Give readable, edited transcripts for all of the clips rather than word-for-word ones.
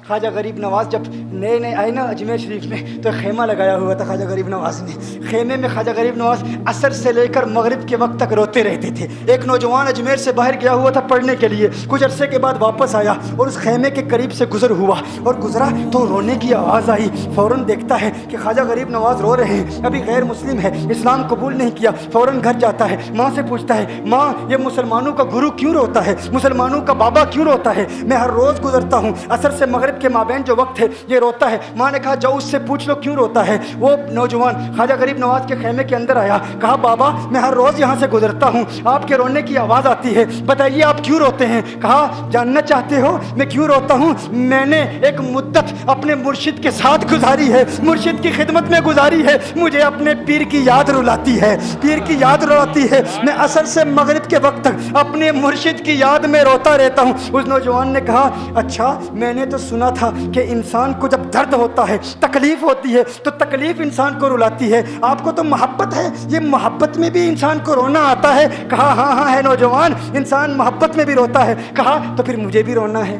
خواجہ غریب نواز جب نئے نئے آئے نا اجمیر شریف میں تو خیمہ لگایا ہوا تھا خواجہ غریب نواز نے. خیمے میں خواجہ غریب نواز عصر سے لے کر مغرب کے وقت تک روتے رہتے تھے. ایک نوجوان اجمیر سے باہر گیا ہوا تھا پڑھنے کے لیے, کچھ عرصے کے بعد واپس آیا اور اس خیمے کے قریب سے گزر ہوا اور گزرا تو رونے کی آواز آئی. فوراً دیکھتا ہے کہ خواجہ غریب نواز رو رہے ہیں, ابھی غیر مسلم ہے, اسلام قبول نہیں کیا. فوراً گھر جاتا ہے, ماں سے پوچھتا ہے, ماں یہ مسلمانوں کا گرو کیوں روتا ہے, مسلمانوں کا بابا کیوں روتا ہے؟ میں ہر روز گزرتا ہوں, عصر سے مغرب کے مابین جو وقت ہے یہ روتا ہے. ماں نے کہا جاؤ اس سے پوچھ لو کیوں روتا ہے. وہ نوجوان خواجہ غریب نواز کے خیمے کے اندر آیا, کہا بابا میں ہر روز یہاں سے گزرتا ہوں, آپ کے رونے کی آواز آتی ہے, بتائیے آپ کیوں روتے ہیں؟ کہا جاننا چاہتے ہو میں کیوں روتا ہوں؟ میں نے ایک مدت اپنے مرشد کے ساتھ گزاری ہے, مرشد کی خدمت میں گزاری ہے, مجھے اپنے پیر کی یاد رلاتی ہے, پیر کی یاد رلاتی ہے. میں عصر سے مغرب کے وقت تک اپنے مرشد کی یاد میں روتا رہتا ہوں. اس نوجوان نے کہا اچھا میں نے تو سنا تھا کہ انسان کو جب درد ہوتا ہے, تکلیف ہوتی ہے تو تکلیف انسان کو رلاتی ہے, آپ کو تو محبت ہے, یہ محبت میں بھی انسان کو رونا آتا ہے؟ کہا ہاں ہاں ہے نوجوان, انسان محبت میں بھی روتا ہے. کہا تو پھر مجھے بھی رونا ہے,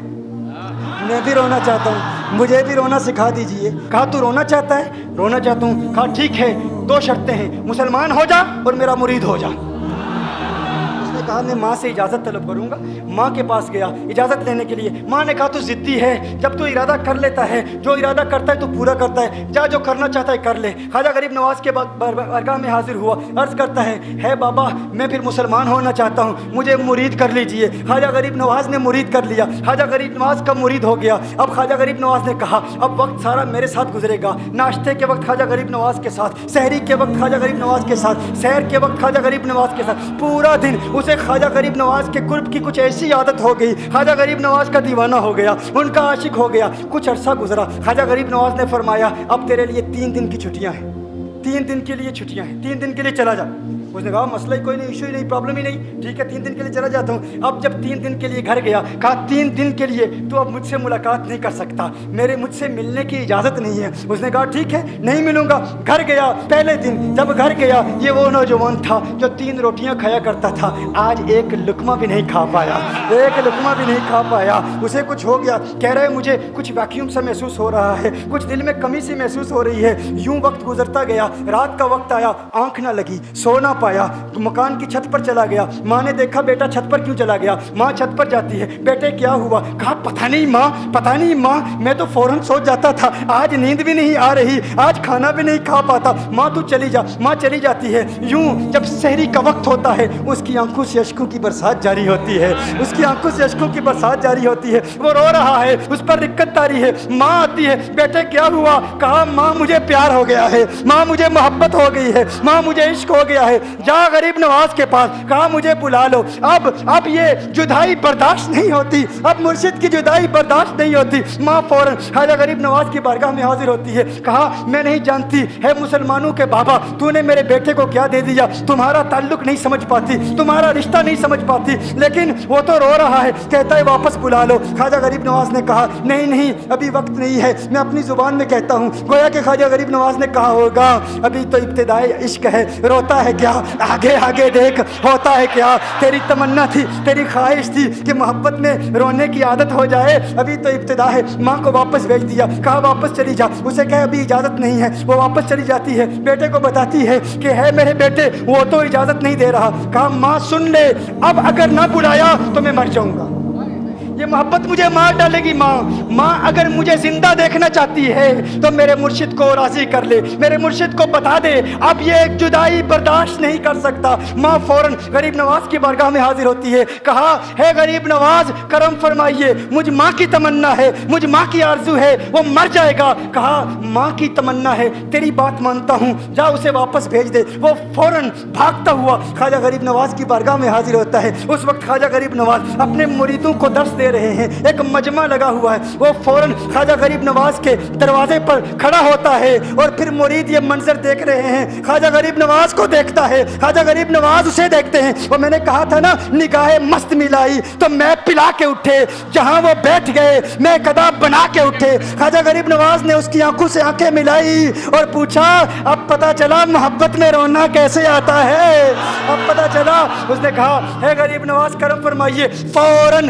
میں بھی رونا چاہتا ہوں, مجھے بھی رونا سکھا دیجئے. کہا تو رونا چاہتا ہے؟ رونا چاہتا ہوں. کہا ٹھیک ہے, دو شرطیں ہیں, مسلمان ہو جا اور میرا مرید ہو جا. اس نے کہا میں ماں سے اجازت طلب کروں گا. ماں کے پاس گیا اجازت لینے کے لیے. ماں نے کہا تو ضدی ہے, جب تو ارادہ کر لیتا ہے, جو ارادہ کرتا ہے تو پورا کرتا ہے, جا جو کرنا چاہتا ہے کر لے. خواجہ غریب نواز کے بارگاہ میں حاضر ہوا, عرض کرتا ہے بابا میں پھر مسلمان ہونا چاہتا ہوں, مجھے مرید کر لیجئے. خواجہ غریب نواز نے مرید کر لیا, خواجہ غریب نواز کا مرید ہو گیا. اب خواجہ غریب نواز نے کہا اب وقت سارا میرے ساتھ گزرے گا, ناشتے کے وقت خواجہ غریب نواز کے ساتھ, سحری کے وقت خواجہ غریب نواز کے ساتھ, سحر کے وقت خواجہ غریب نواز کے ساتھ, پورا دن اسے خواجہ غریب نواز کے قرب کی کچھ ایسی عادت ہو گئی, خواجہ غریب نواز کا دیوانہ ہو گیا, ان کا عاشق ہو گیا. کچھ عرصہ گزرا, خواجہ غریب نواز نے فرمایا اب تیرے لیے 3 دن کی چھٹیاں ہیں, 3 دن کے لیے چھٹیاں ہیں, 3 دن کے لیے چلا جا. اس نے کہا مسئلہ ہی کوئی نہیں, ایشو ہی نہیں, پرابلم ہی نہیں, ٹھیک ہے 3 دن کے لیے چلا جاتا ہوں. اب جب 3 دن کے لیے گھر گیا, کہا 3 دن کے لیے تو اب مجھ سے ملاقات نہیں کر سکتا, مجھ سے ملنے کی اجازت نہیں ہے. اس نے کہا ٹھیک ہے نہیں ملوں گا. گھر گیا, پہلے دن جب گھر گیا یہ وہ نوجوان تھا جو 3 روٹیاں کھایا کرتا تھا, آج ایک لقمہ بھی نہیں کھا پایا, ایک لقمہ بھی نہیں کھا پایا. اسے کچھ ہو گیا, کہہ رہے مجھے کچھ ویکیوم سا محسوس ہو رہا ہے, کچھ دل میں کمی سی محسوس ہو رہی ہے. یوں وقت گزرتا گیا, رات کا وقت آیا, آنکھ نہ لگی, سو نہ پایا, مکان کی چھت پر چلا گیا. ماں نے دیکھا بیٹا چھت پر کیوں چلا گیا؟ ماں چھت پر جاتی ہے, بیٹے کیا ہوا؟ کہا پتہ نہیں ماں میں تو فوراً سو جاتا تھا, آج نیند بھی نہیں آ رہی, آج کھانا بھی نہیں کھا پاتا. ماں تو چلی جا. ماں چلی جاتی ہے. یوں جب سحری کا وقت ہوتا ہے اس کی آنکھوں سے اشکوں کی برسات جاری ہوتی ہے, اس کی آنکھوں سے اشکوں کی برسات جاری ہوتی ہے. وہ رو رہا ہے, اس پر رکت تاری ہے. ماں آتی ہے, بیٹے کیا ہوا؟ کہا ماں مجھے پیار ہو گیا ہے, ماں مجھے محبت ہو گئی ہے, ماں مجھے عشق ہو گیا ہے. جا غریب نواز کے پاس, کہا مجھے بلا لو, اب یہ جدائی برداشت نہیں ہوتی, اب مرشد کی جدائی برداشت نہیں ہوتی. ماں فوراً خواجہ غریب نواز کی بارگاہ میں حاضر ہوتی ہے. کہا میں نہیں جانتی ہے مسلمانوں کے بابا تو نے میرے بیٹے کو کیا دے دیا, تمہارا تعلق نہیں سمجھ پاتی, تمہارا رشتہ نہیں سمجھ پاتی, لیکن وہ تو رو رہا ہے, کہتا ہے واپس بلا لو. خواجہ غریب نواز نے کہا نہیں ابھی وقت نہیں ہے, میں اپنی زبان میں کہتا ہوں. گویا کہ خواجہ غریب نواز نے کہا ہوگا ابھی تو ابتدائی عشق ہے, روتا ہے کیا, آگے دیکھ ہوتا ہے کیا. تیری تمنا تھی, تیری خواہش تھی کہ محبت میں رونے کی عادت ہو جائے, ابھی تو ابتدا ہے. ماں کو واپس بھیج دیا, کہا واپس چلی جا. اسے کہا ابھی اجازت نہیں ہے, وہ واپس چلی جاتی ہے. بیٹے کو بتاتی ہے کہ ہے میرے بیٹے وہ تو اجازت نہیں دے رہا. کہا ماں سن لے, اب اگر نہ بلایا تو میں مر جاؤں گا, یہ محبت مجھے مار ڈالے گی. ماں اگر مجھے زندہ دیکھنا چاہتی ہے تو میرے مرشد کو راضی کر لے, میرے مرشد کو بتا دے اب یہ ایک جدائی برداشت نہیں کر سکتا. ماں فوراً غریب نواز کی بارگاہ میں حاضر ہوتی ہے. کہا ہے غریب نواز کرم فرمائیے, مجھ ماں کی تمنا ہے, مجھ ماں کی آرزو ہے, وہ مر جائے گا. کہا ماں کی تمنا ہے, تیری بات مانتا ہوں, جا اسے واپس بھیج دے. وہ فوراً بھاگتا ہوا خواجہ غریب نواز کی بارگاہ میں حاضر ہوتا ہے. اس وقت خواجہ غریب نواز اپنے مریدوں کو درس دے رہے ہیں, ایک مجمع لگا ہوا ہے. وہ فوراً خواجہ غریب نواز کے دروازے پر کھڑا ہوتا ہے اور پھر مرید یہ منظر دیکھ رہے ہیں, خواجہ غریب نواز کو دیکھتا ہے, خواجہ غریب نواز اسے دیکھتے ہیں. وہ میں نے کہا تھا نا نگاہ مست ملائی تو میں پلا کے اٹھے, جہاں وہ بیٹھ گئے میں قدا بنا کے اٹھے. خواجہ غریب نواز نے اس کی آنکھوں سے آنکھیں ملائی اور پوچھا اب پتا چلا محبت میں رونا کیسے آتا ہے, اب پتا چلا. اس نے کہا ہے غریب نواز کرم فرمائیے. فوراً